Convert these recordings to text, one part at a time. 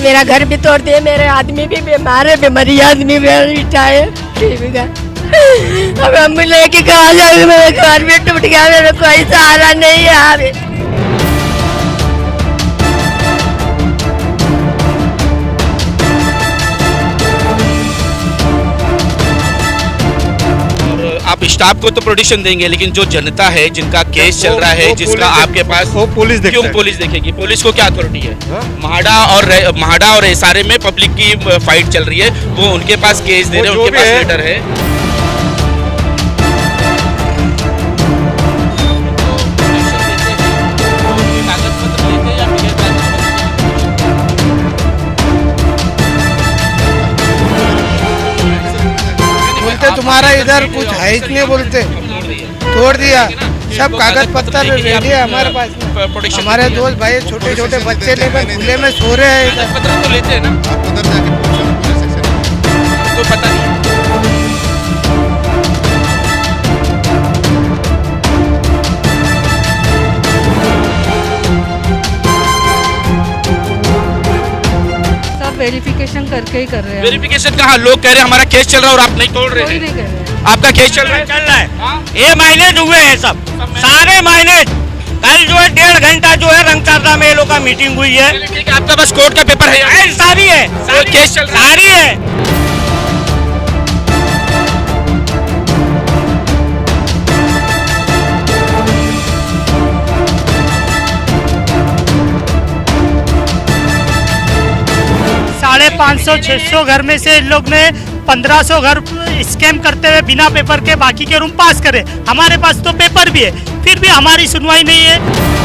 मेरा घर भी तोड़ दिए, मेरे आदमी भी बीमार है, बीमारी आदमी भी चाहे अब हम लेके कहा जाए, मेरा घर भी टूट गया, मेरा कोई सहारा नहीं है अभी। आप स्टाफ को तो प्रोटेक्शन देंगे, लेकिन जो जनता है जिनका केस चल रहा है, जिसका आपके पास, वो पुलिस क्यों पुलिस देखेगी? पुलिस को क्या अथॉरिटी है? महाड़ा और एसआरए में पब्लिक की फाइट चल रही है, वो उनके पास केस दे रहे हैं, उनके पास लेटर है। तुम्हारा इधर कुछ है ही नहीं बोलते, तोड़ दिया सब कागज पत्तर रेडी है हमारे पास। हमारे दोस्त भाई छोटे छोटे बच्चे लेकर खुले में सो रहे हैं, इधर पत्र तो लेते हैं ना, उधर जाके तो पता नहीं। वेरिफिकेशन करके ही कर रहे हैं। वेरिफिकेशन कहाँ? लोग कह रहे हैं हमारा केस चल रहा है और आप नहीं तोड़ रहे हैं। नहीं कर रहे हैं। आपका केस चल रहा है? ये माइनेज हुए हैं सब सारे माइनेज। कल जो है 1.5 घंटा जो है रंगचारदा में ये लोग का मीटिंग हुई है। ठीक है, आपका बस कोर्ट का पेपर है? सारी है, केस चल रहा है? सारी है। साढ़े 500-600 घर में से इन लोग ने 1500 घर स्कैम करते हुए बिना पेपर के बाकी के रूम पास करे। हमारे पास तो पेपर भी है, फिर भी हमारी सुनवाई नहीं है।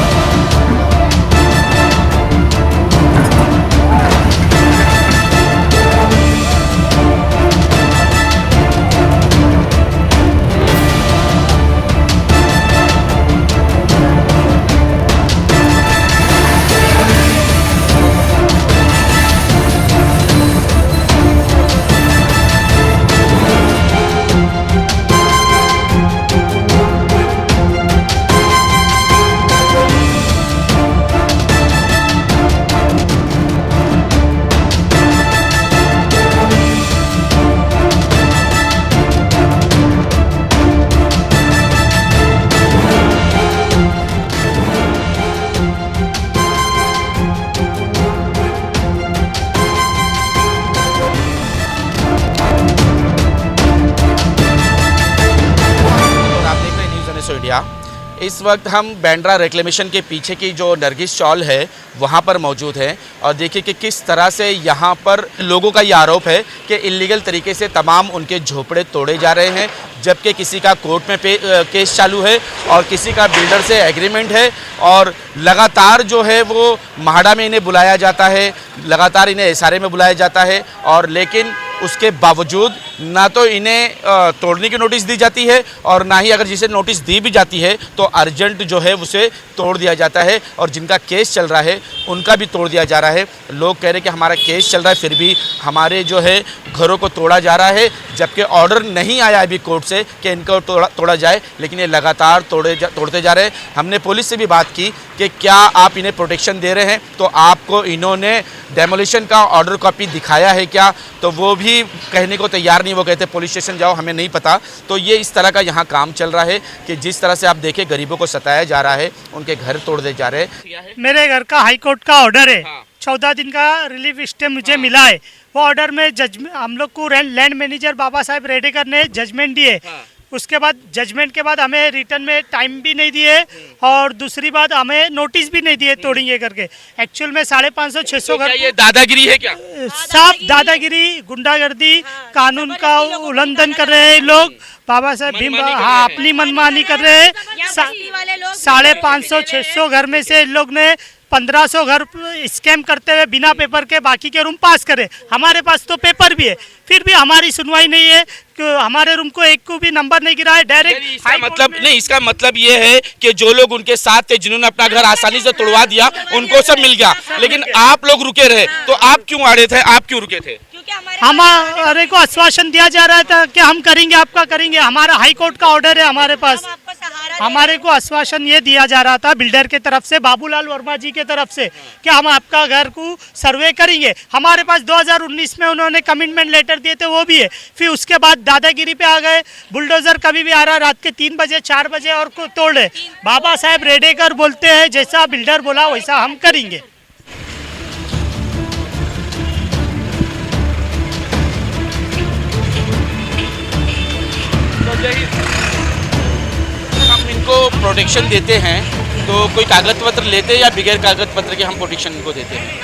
इंडिया। इस वक्त हम बैंड्रा रेक्लेमेशन के पीछे की जो नरगिस चौल है वहाँ पर मौजूद हैं और देखिए कि किस तरह से यहाँ पर लोगों का ये आरोप है कि इल्लीगल तरीके से तमाम उनके झोपड़े तोड़े जा रहे हैं, जबकि किसी का कोर्ट में केस चालू है और किसी का बिल्डर से एग्रीमेंट है और लगातार जो है वो महाड़ा में इन्हें बुलाया जाता है, लगातार इन्हें एसआरए में बुलाया जाता है और लेकिन उसके बावजूद ना तो इन्हें तोड़ने की नोटिस दी जाती है और ना ही अगर जिसे नोटिस दी भी जाती है तो अर्जेंट जो है उसे तोड़ दिया जाता है और जिनका केस चल रहा है उनका भी तोड़ दिया जा रहा है। लोग कह रहे हैं कि हमारा केस चल रहा है फिर भी हमारे जो है घरों को तोड़ा जा रहा है, जबकि ऑर्डर नहीं आया अभी कोर्ट से कि इनको तोड़ा जाए, लेकिन ये लगातार तोड़ते जा रहे हैं। हमने पुलिस से भी बात की कि क्या आप इन्हें प्रोटेक्शन दे रहे हैं, तो आपको इन्होंने डेमोलिशन का ऑर्डर कॉपी दिखाया है क्या, तो वो भी कहने को तैयार नहीं। वो कहते पुलिस स्टेशन जाओ, हमें नहीं पता। तो ये इस तरह का यहाँ काम चल रहा है कि जिस तरह से आप देखें गरीबों को सताया जा रहा है, उनके घर तोड़ दिए जा रहे हैं। मेरे घर का हाई कोर्ट का ऑर्डर है, 14 दिन का रिलीफ स्टे मुझे मिला है। वो ऑर्डर में हम लोग को लैंड मैनेजर बाबा साहब रेडेकर ने जजमेंट दिए। उसके बाद जजमेंट के बाद हमें रिटर्न में टाइम भी नहीं दिए और दूसरी बात हमें नोटिस भी नहीं दिए तोड़ेंगे करके। एक्चुअल में 550-600 घर। ये दादागिरी है क्या? साफ दादागिरी, गुंडागर्दी, कानून का उल्लंघन कर रहे हैं लोग। बाबा साहब भीम अपनी मनमानी कर रहे हैं। 550-600 घर में से लोग ने 1500 घर स्कैम करते हुए बिना पेपर के बाकी के रूम पास करे। हमारे पास तो पेपर भी है, फिर भी हमारी सुनवाई नहीं है। हमारे रूम को एक को भी नंबर नहीं गिरा है। डायरेक्ट इसका मतलब ये है कि जो लोग उनके साथ थे, जिन्होंने अपना घर आसानी से तोड़वा दिया, उनको सब मिल गया, लेकिन आप लोग रुके रहे। तो आप क्यों अड़े थे, आप क्यों रुके थे? हमारे को आश्वासन दिया जा रहा था कि हम करेंगे, आपका करेंगे। हमारा हाई कोर्ट का ऑर्डर है हमारे पास। हमारे को आश्वासन ये दिया जा रहा था बिल्डर के तरफ से, बाबूलाल वर्मा जी के तरफ से, कि हम आपका घर को सर्वे करेंगे। हमारे पास 2019 में उन्होंने कमिटमेंट लेटर दिए थे, वो भी है। फिर उसके बाद दादागिरी पे आ गए, बुलडोजर कभी भी आ रहा, रात के 3 बजे 4 बजे और को तोड़े। बाबा साहेब रेडेकर बोलते हैं जैसा बिल्डर बोला वैसा हम करेंगे। हम इनको प्रोटेक्शन देते हैं तो कोई कागज पत्र लेते हैं या बगैर कागज पत्र के हम प्रोटेक्शन इनको देते हैं?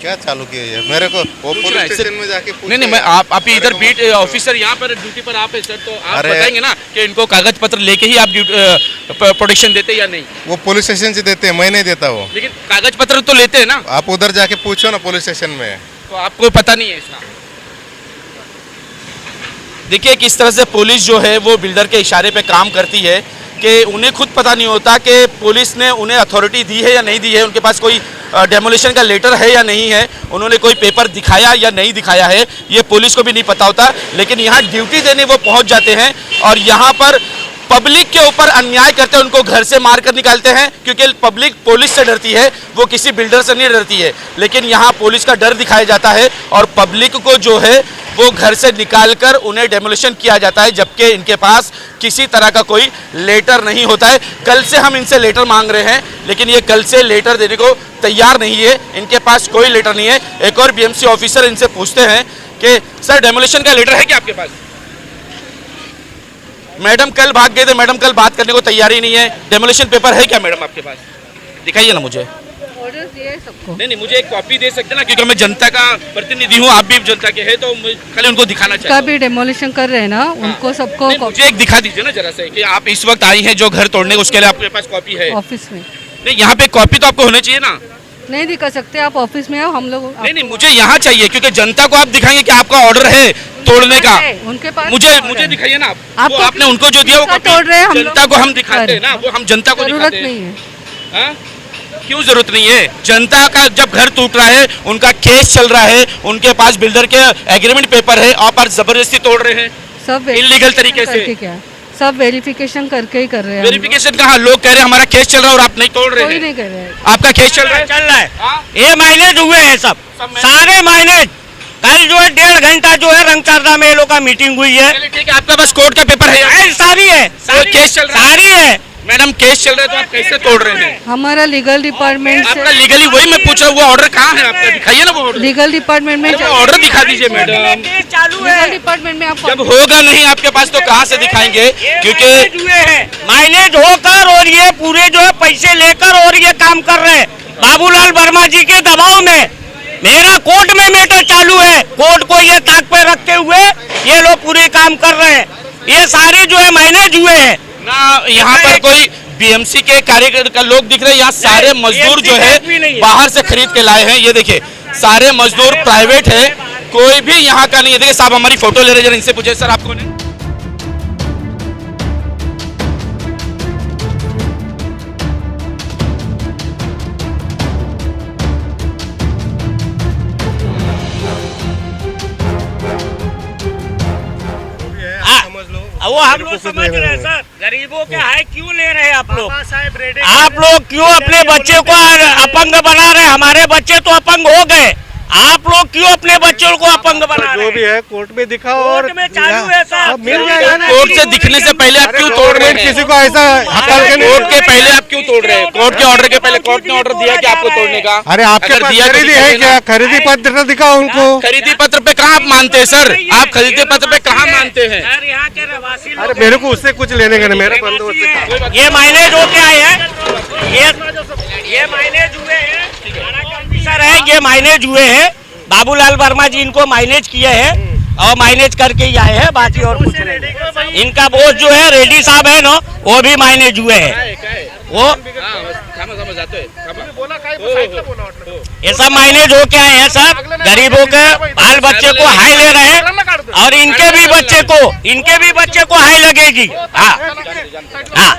क्या चालू किया है मेरे को वो पुलिस स्टेशन में जाके नहीं मैं आप इधर बीट ऑफिसर यहाँ पर ड्यूटी पर आप है सर, तो आप बताएंगे ना कि इनको कागज पत्र लेके ही आप प्रोटेक्शन देते या नहीं? वो पुलिस स्टेशन से देते हैं, मैं नहीं देता वो। लेकिन कागज पत्र तो लेते हैं ना? आप उधर जाके पूछो ना पुलिस स्टेशन में। तो आपको पता नहीं है इसका? देखिए किस तरह से पुलिस जो है वो बिल्डर के इशारे पे काम करती है कि उन्हें खुद पता नहीं होता कि पुलिस ने उन्हें अथॉरिटी दी है या नहीं दी है, उनके पास कोई डेमोलिशन का लेटर है या नहीं है, उन्होंने कोई पेपर दिखाया या नहीं दिखाया है, ये पुलिस को भी नहीं पता होता। लेकिन यहाँ ड्यूटी देने वो पहुँच जाते हैं और यहाँ पर पब्लिक के ऊपर अन्याय करते हैं, उनको घर से मार कर निकालते हैं, क्योंकि पब्लिक पुलिस से डरती है, वो किसी बिल्डर से नहीं डरती है। लेकिन यहाँ पुलिस का डर दिखाया जाता है और पब्लिक को जो है वो घर से निकालकर उन्हें डेमोलिशन किया जाता है, जबकि इनके पास किसी तरह का कोई लेटर नहीं होता है। कल से हम इनसे लेटर मांग रहे हैं, लेकिन ये कल से लेटर देने को तैयार नहीं है, इनके पास कोई लेटर नहीं है। एक और बीएमसी ऑफिसर इनसे पूछते हैं कि सर डेमोलिशन का लेटर है क्या आपके पास? मैडम कल भाग गए थे, मैडम कल बात करने को तैयार ही नहीं है। डेमोलिशन पेपर है क्या मैडम आपके पास? दिखाइए ना मुझे। ऑर्डर दिए सबको। नहीं मुझे एक कॉपी दे सकते ना, क्योंकि मैं जनता का प्रतिनिधि हूँ, आप भी जनता के हैं, तो खाली उनको दिखाना चाहिए। का भी डेमोलिशन कर रहे हैं ना, उनको सबको मुझे एक दिखा दीजिए ना जरा से कि आप इस वक्त आई हैं जो घर तोड़ने, उसके लिए आपके पास कॉपी है? ऑफिस में नहीं यहाँ पे कॉपी तो आपको होनी चाहिए ना। नहीं दिखा सकते, आप ऑफिस में आओ, हम लोग नहीं मुझे यहाँ चाहिए, क्योंकि जनता को आप दिखाएंगे कि आपका ऑर्डर है तोड़ने का। उनके पास मुझे दिखाइए ना आप, वो आपने उनको जो दिया वो कॉपी तोड़ रहे हैं, जनता को हम दिखाते हैं ना, वो हम जनता को जरूरत दिखाते नहीं हैं। है। क्यों जरूरत नहीं है? जनता का जब घर टूट रहा है, उनका केस चल रहा है, उनके पास बिल्डर के एग्रीमेंट पेपर है, आप जबरदस्ती तोड़ रहे हैं सब इलीगल तरीके से। क्या सब वेरिफिकेशन करके ही कर रहे हैं। वेरिफिकेशन कहाँ? लोग कह रहे हैं हमारा केस चल रहा है और आप नहीं तोड़ रहे हैं। कोई नहीं कर रहे हैं। आपका केस चल रहा है? ये माइनेज हुए हैं सब सारे माइनेज। कल जो है 1.5 घंटा जो है रंगचारदा में ये लोग का मीटिंग हुई है। ठीक है, आपके पास कोर्ट का पेपर है? सारी है, केस चल रहा है? सारी है मैडम, केस चल रहा है तो आप कैसे तोड़ रहे हैं? हमारा लीगल डिपार्टमेंट से आपका लीगली, वही मैं पूछ रहा हूँ, वो ऑर्डर कहाँ है आपका? दिखाइए ना वो ऑर्डर। लीगल डिपार्टमेंट में ऑर्डर दिखा दीजिए मैडम। चालू है लीगल डिपार्टमेंट में आप जब होगा नहीं आपके पास तो कहाँ से दिखाएंगे? क्योंकि माइनेज होकर और ये पूरे जो है पैसे लेकर और ये काम कर रहे हैं बाबूलाल वर्मा जी के दबाव में। मेरा कोर्ट में मैटर चालू है, कोर्ट को ये ताक पे रखते हुए ये लोग पूरे काम कर रहे हैं। ये सारे जो है माइनेज हुए हैं ना। यहाँ पर कोई बीएमसी के कार्यकर्ता लोग दिख रहे हैं, यहाँ सारे मजदूर जो है बाहर से खरीद के लाए हैं। ये देखिए सारे मजदूर प्राइवेट है, कोई भी यहाँ का नहीं है। देखिए साहब हमारी फोटो ले रहे हैं, इनसे पूछे सर आप कौन है? वो हम लोग समझ रहे हैं सर, गरीबों के हाय क्यों ले रहे हैं आप लोग? बाबा साहेब रेडेकर आप लोग क्यों अपने बच्चे को अपंग बना रहे हैं? हमारे बच्चे तो अपंग हो गए, आप लोग क्यों अपने बच्चों को अपंग बना रहे हैं? जो भी है कोर्ट में दिखाओ और कोर्ट में चालू है सर, मिल जाएगा ना। कोर्ट से दिखने से पहले आप क्यों तोड़ रहे हैं? किसी को ऐसा कोर्ट के पहले आप क्यों तोड़ रहे हैं? कोर्ट के ऑर्डर के पहले कोर्ट ने ऑर्डर दिया कि आपको तोड़ने का? अरे आपके अगर पास दिया तो खरीदी है दिखाइए क्या? ना। खरीदी पत्र दिखाओ उनको। खरीदी पत्र पे कहाँ आप मानते हैं सर? आप खरीदी पत्र पे कहाँ मानते हैं? सर यहाँ के रहवासी अरे लोग मेरे को उससे कुछ लेने का नहीं, मेरा बंदोबस्त है। ये माइनेज होके आए हैं, ये माइनेज हुए हैं सर, है ये माइनेज हुए हैं। बाबूलाल वर्मा जी इनको माइनेज किए हैं और माइनेज करके ही आए हैं, बाकी और कुछ नहीं। इनका बोस जो है रेड्डी साहब है ना, वो भी माइनेज हुए हैं। वो ये सब माइनेज होके आए हैं सर, गरीबों के बाल बच्चे को हाई ले रहे हैं और इनके भी बच्चे को हाई लगेगी। हाँ हाँ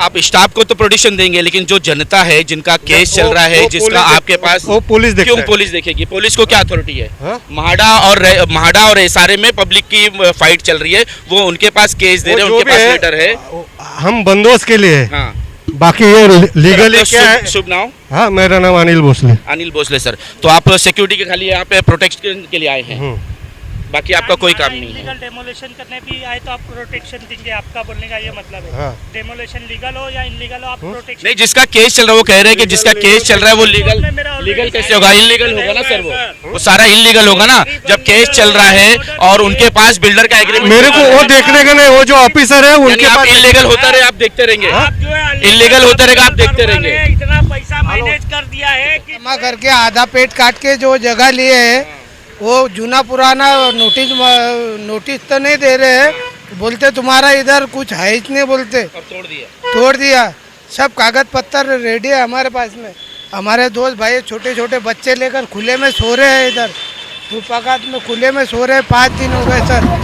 आप स्टाफ को तो प्रोटेक्शन देंगे, लेकिन जो जनता है जिनका केस चल रहा है, जिसका आपके पास, वो पुलिस क्यों पुलिस देखेगी? पुलिस को क्या अथॉरिटी है? हाँ? महाड़ा और एसआरए में पब्लिक की फाइट चल रही है, वो उनके पास केस दे रहे हैं, उनके पास लेटर है। हम बंदोबस्त के लिए है। हाँ, बाकी ये लीगली तो क्या है? शुभ नाम? हाँ, मेरा नाम अनिल भोसले। अनिल भोसले सर। तो आप सिक्योरिटी के खाली यहाँ पे प्रोटेक्शन के लिए आए हैं, बाकी आपका कोई काम नहीं है? लीगल डेमोलेशन करने भी आए तो आप प्रोटेक्शन देंगे, आपका बोलने का ये मतलब है। हाँ। डेमोलेशन लीगल हो या इनलीगल हो, आप प्रोटेक्शन नहीं, जिसका केस चल रहा है वो कह रहे हैं कि जिसका केस चल रहा है वो लीगल कैसे होगा? इलीगल होगा ना सर, वो सारा इलीगल होगा ना जब केस चल रहा है और उनके पास बिल्डर का एग्रीमेंट। मेरे को वो देखने का नहीं, वो जो ऑफिसर है उनके पास इलीगल होता रहे आप देखते रहेंगे, इलीगल होता रहेगा आप देखते रहेंगे। इतना पैसा मैनेज कर दिया है कि जमा करके आधा पेट काट के जो जगह लिए है वो जूना पुराना नोटिस तो नहीं दे रहे हैं, बोलते तुम्हारा इधर कुछ है ही नहीं, बोलते तोड़ दिया। सब कागज पत्तर रेडी है हमारे पास में। हमारे दोस्त भाई छोटे छोटे बच्चे लेकर खुले में सो रहे हैं, इधर फुटपाथ में खुले में सो रहे हैं। 5 दिन हो गए सर।